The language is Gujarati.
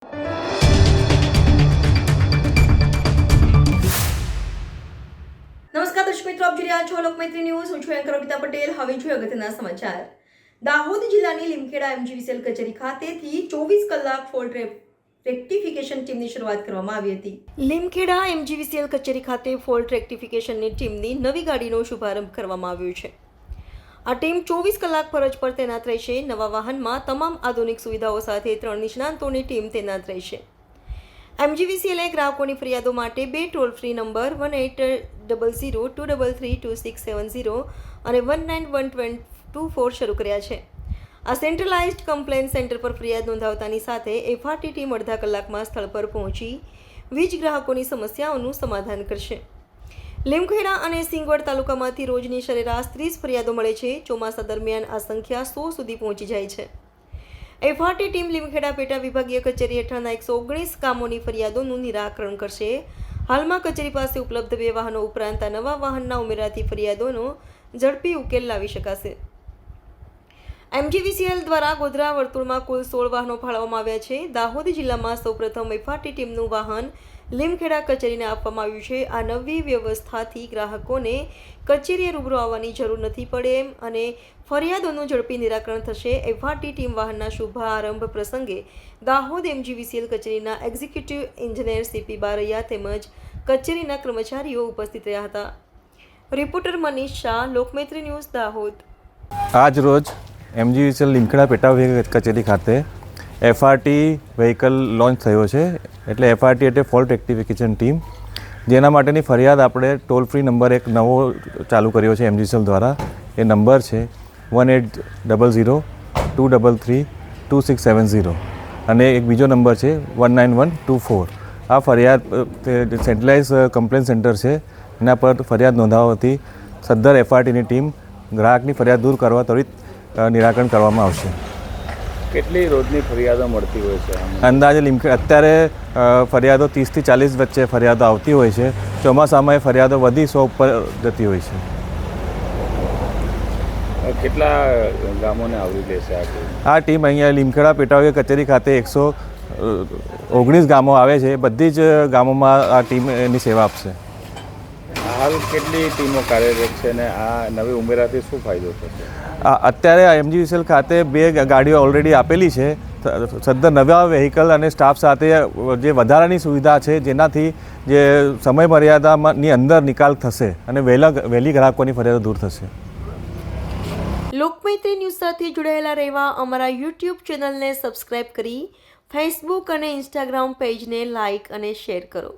નમસ્કાર દર્શક મિત્રો, આપ જોઈ રહ્યા છો લોકમૈત્રી ન્યૂઝ. હું છું એન્કર અમિતા પટેલ. હવે જોઈએ અગત્યના સમાચાર. દાહોદ જિલ્લાની લીમખેડા એમજીવીસીએલ કચેરી ખાતેથી 24 કલાક ફોલ્ટ રેક્ટિફિકેશન ટીમની શરૂઆત કરવામાં આવી હતી. લીમખેડા એમજીવીસીએલ કચેરી ખાતે ફોલ્ટ રેક્ટિફિકેશનની ટીમની નવી ગાડીનો શુભારંભ કરવામાં આવ્યો છે. આ ટીમ 24 કલાક ફરજ પર તૈનાત રહેશે. નવા વાહનમાં તમામ આધુનિક સુવિધાઓ સાથે 3 નિષ્ણાંતોની ટીમ તૈનાત રહેશે. એમજીવીસીએલે ગ્રાહકોની ફરિયાદો માટે 2 ટોલ ફ્રી નંબર 1800-233-2670 અને 19124 શરૂ કર્યા છે. આ સેન્ટ્રલાઇઝ્ડ કમ્પ્લેન્ટ સેન્ટર પર ફરિયાદ નોંધાવતાની સાથે એફઆરટી ટીમ અડધા કલાકમાં સ્થળ પર પહોંચી વીજ ગ્રાહકોની સમસ્યાઓનું સમાધાન કરશે. લીમખેડા અને સિંગવડ તાલુકામાંથી રોજની સરેરાશ 30 ફરિયાદો મળે છે. ચોમાસા દરમિયાન આ સંખ્યા 100 સુધી પહોંચી જાય છે. એફઆરટી ટીમ લીમખેડા પેટા વિભાગીય કચેરી હેઠળના 119 ગામોની ફરિયાદોનું નિરાકરણ કરશે. હાલમાં કચેરી પાસે ઉપલબ્ધ 2 વાહનો ઉપરાંત આ નવા વાહનના ઉમેરાથી ફરિયાદોનો ઝડપી ઉકેલ લાવી શકાશે. એમજીવીસીએલ દ્વારા ગોધરા વર્તુળમાં કુલ 16 વાહનો ફાળવવામાં આવ્યા છે. દાહોદ જિલ્લામાં સૌપ્રથમ એફઆરટી ટીમનું વાહન લીમખેડા કચેરીને આપવામાં આવ્યું છે. આ નવી વ્યવસ્થાથી ગ્રાહકોને કચેરીએ રૂબરૂ આવવાની જરૂર નથી પડે અને ફરિયાદોનું ઝડપી નિરાકરણ થશે. એફઆરટી ટીમ વાહનના શુભારંભ પ્રસંગે દાહોદ એમજીવીસીએલ કચેરીના એક્ઝિક્યુટિવ એન્જિનિયર સીપી બારૈયા તેમજ કચેરીના કર્મચારીઓ ઉપસ્થિત રહ્યા હતા. Reporter Manish Shah, Lokmaitri news, Dahod. આજ રોજ એમજીવીસીએલ લીમખેડા પેટા કચેરી ખાતે એફઆરટી વ્હીકલ લોન્ચ થયો છે. એટલે એફઆરટી એટલે ફોલ્ટ રેક્ટિફિકેશન ટીમ, જેના માટેની ફરિયાદ આપણે ટોલ ફ્રી નંબર એક નવો ચાલુ કર્યો છે એમજીવીસીએલ દ્વારા. એ નંબર છે 1800-233-2670 અને એક બીજો નંબર છે 19124. આ ફરિયાદ સેન્ટ્રલાઇઝ કમ્પ્લેન્ટ સેન્ટર છે, એના પર ફરિયાદ નોંધાવવાથી સદ્ધર એફઆરટીની ટીમ ગ્રાહકની ફરિયાદ દૂર કરવા ત્વરિત નિરાકરણ કરવામાં આવશે. કેટલી રોજની ફરિયાદો મળતી હોય છે? અંદાજે અત્યારે ફરિયાદો 30 થી 40 વચ્ચે ફરિયાદો આવતી હોય છે. ચોમાસામાં એ ફરિયાદો વધી 100 ઉપર જતી હોય છે. કેટલા ગામોને આવરી લેશે આ ટીમ? આ ટીમ અહીંયા લીમખેડા પેટા કચેરી ખાતે 119 ગામો આવે છે. બધી જ ગામોમાં આ ટીમ એની સેવા આપશે. હાલ કેટલી ટીમો કાર્યરત છે અને આ નવી ઉમેરાથી શું ફાયદો થશે? અત્યારે એમજીવીસીએલ ખાતે 2 ગાડીઓ ઓલરેડી આપેલી છે. સદ્ધર નવા વ્હીકલ અને સ્ટાફ સાથે જે વધારાની સુવિધા છે, જેનાથી જે સમય મર્યાદાની અંદર નિકાલ થશે અને વહેલી ગ્રાહકોની ફરિયાદો દૂર થશે. લોકમૈત્રી ન્યૂઝ સાથે જોડાયેલા રહેવા અમારા યુટ્યુબ ચેનલને સબસ્ક્રાઇબ કરી ફેસબુક અને ઇન્સ્ટાગ્રામ પેજને લાઇક અને શેર કરો.